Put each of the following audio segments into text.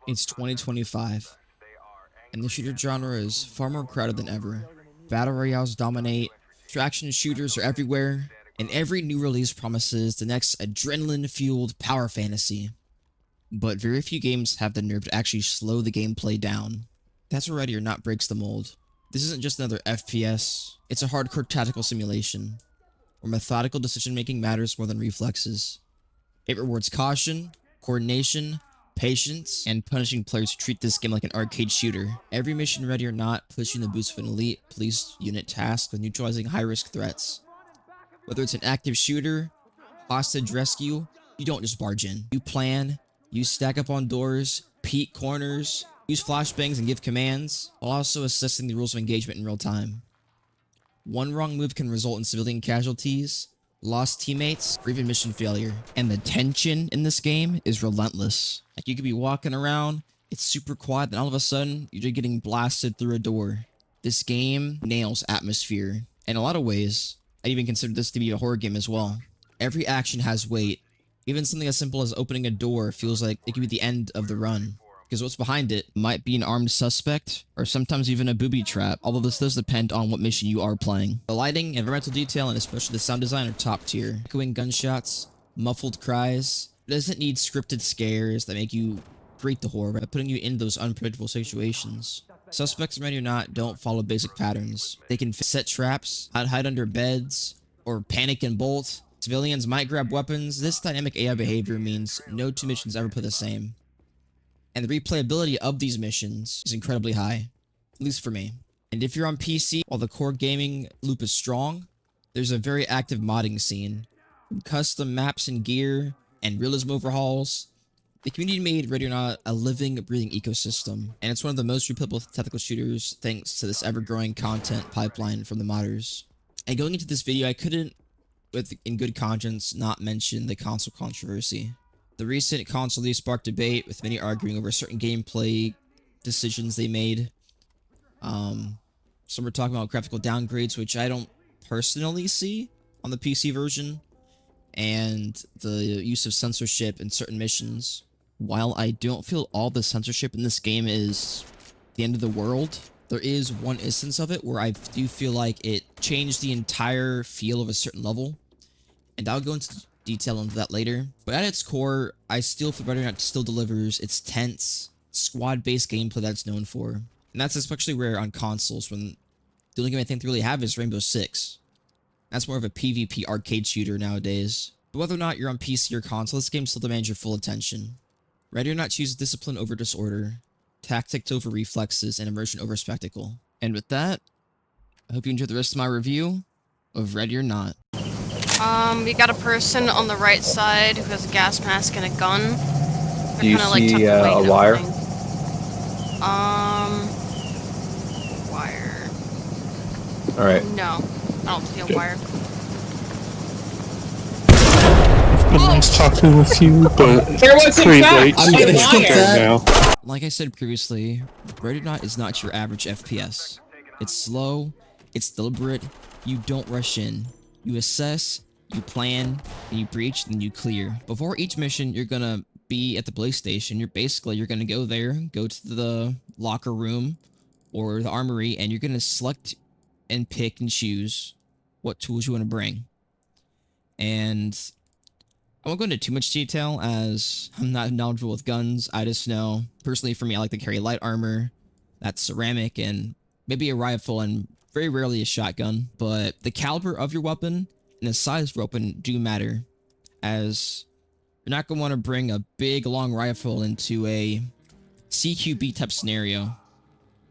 It's 2025, and the shooter genre is far more crowded than ever. Battle royales dominate, extraction shooters are everywhere, and every new release promises the next adrenaline-fueled power fantasy. But very few games have the nerve to actually slow the gameplay down. That's where Ready or Not breaks the mold. This isn't just another FPS, it's a hardcore tactical simulation, where methodical decision-making matters more than reflexes. It rewards caution, coordination, patience, and punishing players who treat this game like an arcade shooter. Every mission, Ready or Not, puts you in the boots of an elite police unit tasked with neutralizing high-risk threats. Whether it's an active shooter, hostage rescue, you don't just barge in. You plan, you stack up on doors, peek corners, use flashbangs and give commands, while also assessing the rules of engagement in real time. One wrong move can result in civilian casualties, lost teammates, or even mission failure. And the tension in this game is relentless. Like, you could be walking around, it's super quiet, then all of a sudden, you're just getting blasted through a door. This game nails atmosphere. In a lot of ways, I even consider this to be a horror game as well. Every action has weight. Even something as simple as opening a door feels like it could be the end of the run, because what's behind it might be an armed suspect, or sometimes even a booby trap, although this does depend on what mission you are playing. The lighting, environmental detail, and especially the sound design are top tier. Echoing gunshots, muffled cries. It doesn't need scripted scares that make you create the horror by putting you in those unpredictable situations. Suspects, Ready or Not, don't follow basic patterns. They can set traps, hide under beds, or panic and bolt. Civilians might grab weapons. This dynamic AI behavior means no two missions ever play the same. And the replayability of these missions is incredibly high, at least for me. And if you're on PC, while the core gaming loop is strong, there's a very active modding scene. From custom maps and gear, and realism overhauls, the community made Ready or Not a living, breathing ecosystem, and it's one of the most replayable tactical shooters thanks to this ever-growing content pipeline from the modders. And going into this video, I couldn't, in good conscience, not mention the console controversy. The recent console release sparked debate, with many arguing over certain gameplay decisions they made. Some were talking about graphical downgrades, which I don't personally see on the PC version, and the use of censorship in certain missions. While I don't feel all the censorship in this game is the end of the world, there is one instance of it where I do feel like it changed the entire feel of a certain level, and I'll go into detail into that later. But at its core, I still feel Ready or Not still delivers its tense, squad-based gameplay that it's known for. And that's especially rare on consoles, when the only game I think they really have is Rainbow Six. That's more of a PvP arcade shooter nowadays. But whether or not you're on PC or console, this game still demands your full attention. Ready or Not chooses discipline over disorder, tactics over reflexes, and immersion over spectacle. And with that, I hope you enjoy the rest of my review of Ready or Not. We got a person on the right side who has a gas mask and a gun. They're Do you see a wire? Wire. Alright. No, I don't see a wire. It's been nice talking with you, but it's pretty late, so I'm gonna skip that now. Like I said previously, Ready or Not is not your average FPS. It's slow, it's deliberate, you don't rush in. You assess, you plan, and you breach, and you clear. Before each mission, you're gonna be at the police station. You're gonna go there, go to the locker room or the armory, and you're gonna select and pick and choose what tools you want to bring. And I won't go into too much detail as I'm not knowledgeable with guns. I just know, personally for me, I like to carry light armor, that's ceramic, and maybe a rifle, and very rarely a shotgun. But the caliber of your weapon and the size of your weapon do matter, as you're not going to want to bring a big long rifle into a CQB type scenario,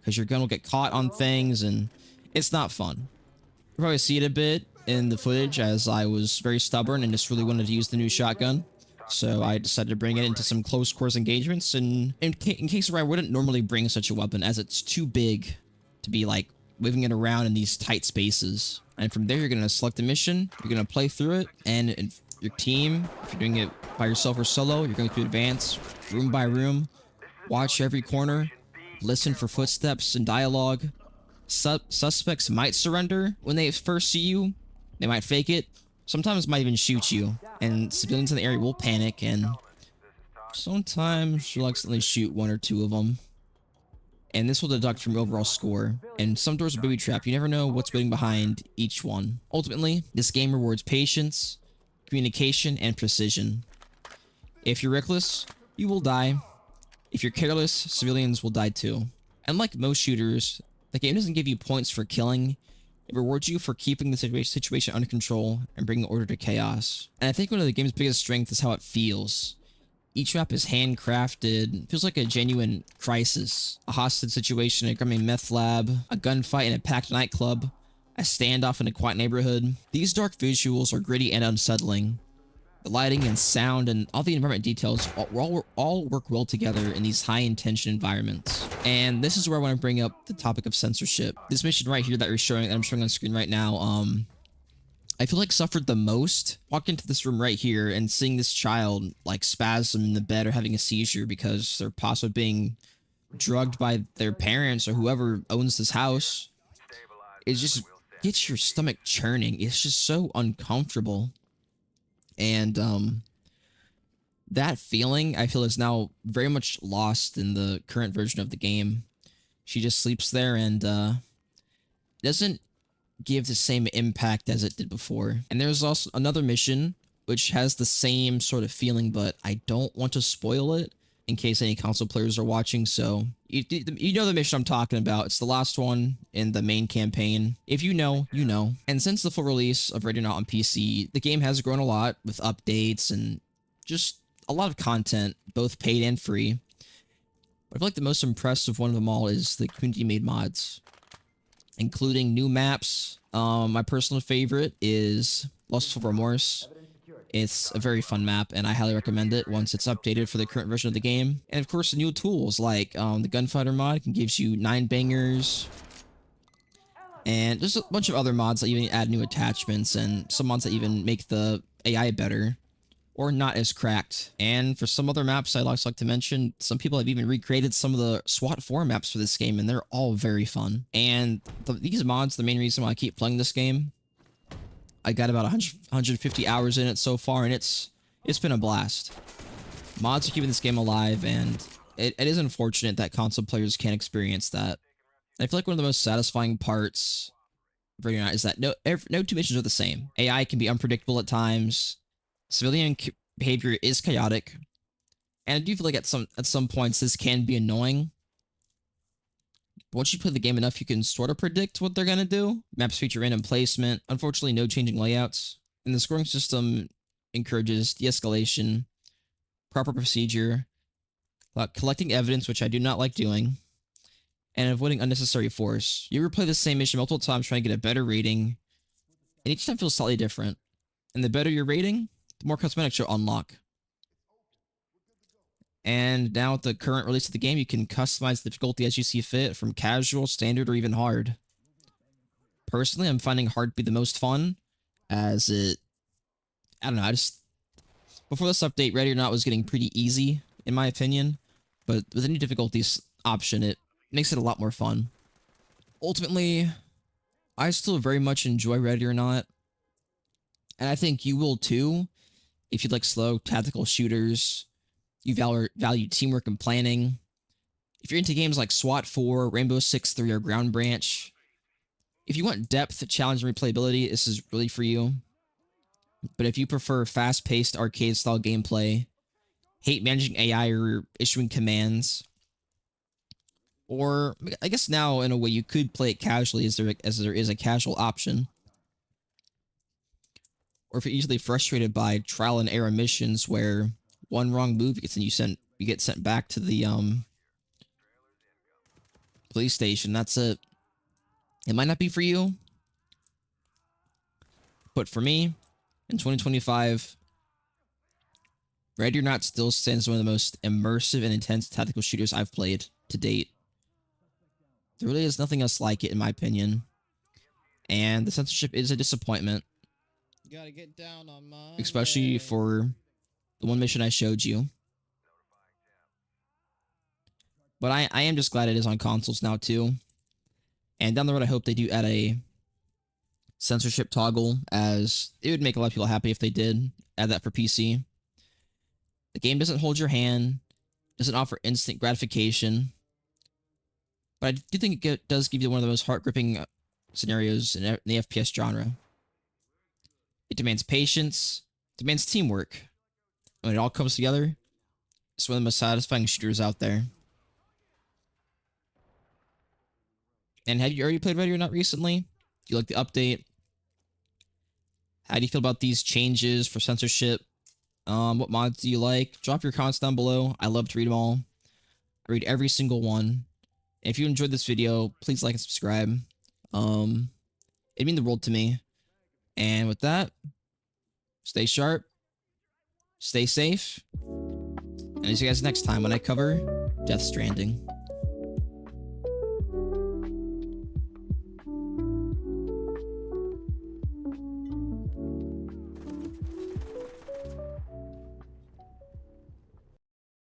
because your gun will get caught on things and it's not fun. You'll probably see it a bit in the footage, as I was very stubborn and just really wanted to use the new shotgun. So I decided to bring it into some close quarters engagements, and in cases where I wouldn't normally bring such a weapon, as it's too big to be like waving it around in these tight spaces. And from there, you're going to select a mission, you're going to play through it, and your team, if you're doing it by yourself or solo, you're going to advance room by room, watch every corner, listen for footsteps and dialogue. Suspects might surrender when they first see you, they might fake it, sometimes might even shoot you, and civilians in the area will panic, and sometimes reluctantly shoot one or two of them. And this will deduct from your overall score. And some doors are booby trapped. You never know what's waiting behind each one. Ultimately, this game rewards patience, communication, and precision. If you're reckless, you will die. If you're careless, civilians will die too. Unlike most shooters, the game doesn't give you points for killing. It rewards you for keeping the situation under control and bringing order to chaos. And I think one of the game's biggest strengths is how it feels. Each map is handcrafted, feels like a genuine crisis. A hostage situation in a grimy meth lab, a gunfight in a packed nightclub, a standoff in a quiet neighborhood. These dark visuals are gritty and unsettling. The lighting and sound and all the environment details all work well together in these high-intention environments. And this is where I want to bring up the topic of censorship. This mission right here that I'm showing on screen right now, I feel like suffered the most. Walking into this room right here and seeing this child like spasm in the bed or having a seizure because they're possibly being drugged by their parents or whoever owns this house. It just gets your stomach churning. It's just so uncomfortable. And that feeling, I feel, is now very much lost in the current version of the game. She just sleeps there and doesn't give the same impact as it did before. And there's also another mission which has the same sort of feeling, but I don't want to spoil it in case any console players are watching. So you know the mission I'm talking about. It's the last one in the main campaign. If you know, you know. And since the full release of Ready or Not on PC, the game has grown a lot with updates and just a lot of content, both paid and free. But I feel like the most impressive one of them all is the community-made mods, including new maps. My personal favorite is Lustful Remorse. It's a very fun map, and I highly recommend it once it's updated for the current version of the game. And of course, the new tools like the Gunfighter mod can gives you 9 bangers, and there's a bunch of other mods that even add new attachments, and some mods that even make the AI better or not as cracked. And for some other maps I'd also like to mention, some people have even recreated some of the SWAT 4 maps for this game, and they're all very fun. And these mods, the main reason why I keep playing this game, I got about 150 hours in it so far, and it's been a blast. Mods are keeping this game alive, and it is unfortunate that console players can't experience that. I feel like one of the most satisfying parts of Ready or Not is that no two missions are the same. AI can be unpredictable at times. Civilian behavior is chaotic, and I do feel like at some points this can be annoying. But once you play the game enough, you can sort of predict what they're gonna do. Maps feature random placement, unfortunately no changing layouts, and the scoring system encourages de-escalation, proper procedure, collecting evidence, which I do not like doing, and avoiding unnecessary force. You replay the same mission multiple times trying to get a better rating, and each time feels slightly different. And the better your rating, the more cosmetics you'll unlock. And now with the current release of the game, you can customize the difficulty as you see fit, from casual, standard, or even hard. Personally, I'm finding hard to be the most fun, as I don't know, before this update, Ready or Not was getting pretty easy, in my opinion, but with the new difficulties option, it makes it a lot more fun. Ultimately, I still very much enjoy Ready or Not, and I think you will too, if you like slow, tactical shooters. You value teamwork and planning. If you're into games like SWAT 4, Rainbow Six 3, or Ground Branch, if you want depth, challenge, and replayability, this is really for you. But if you prefer fast-paced, arcade-style gameplay, hate managing AI or issuing commands, or I guess now, in a way, you could play it casually as there is a casual option. Or if you're easily frustrated by trial and error missions where one wrong move gets and you get sent back to the police station. That's it. It might not be for you, but for me, in 2025, Ready or Not still stands as one of the most immersive and intense tactical shooters I've played to date. There really is nothing else like it, in my opinion, and the censorship is a disappointment. You gotta get down on my Especially for the one mission I showed you. But I am just glad it is on consoles now too. And down the road, I hope they do add a censorship toggle, as it would make a lot of people happy if they did add that for PC. The game doesn't hold your hand, doesn't offer instant gratification, but I do think it does give you one of the most heart-gripping scenarios in the FPS genre. It demands patience, demands teamwork, and when it all comes together, it's one of the most satisfying shooters out there. And have you already played Ready or Not recently? Do you like the update? How do you feel about these changes for censorship? What mods do you like? Drop your comments down below. I love to read them all. I read every single one. And if you enjoyed this video, please like and subscribe. It'd mean the world to me. And with that, stay sharp, stay safe, and I'll see you guys next time when I cover Death Stranding.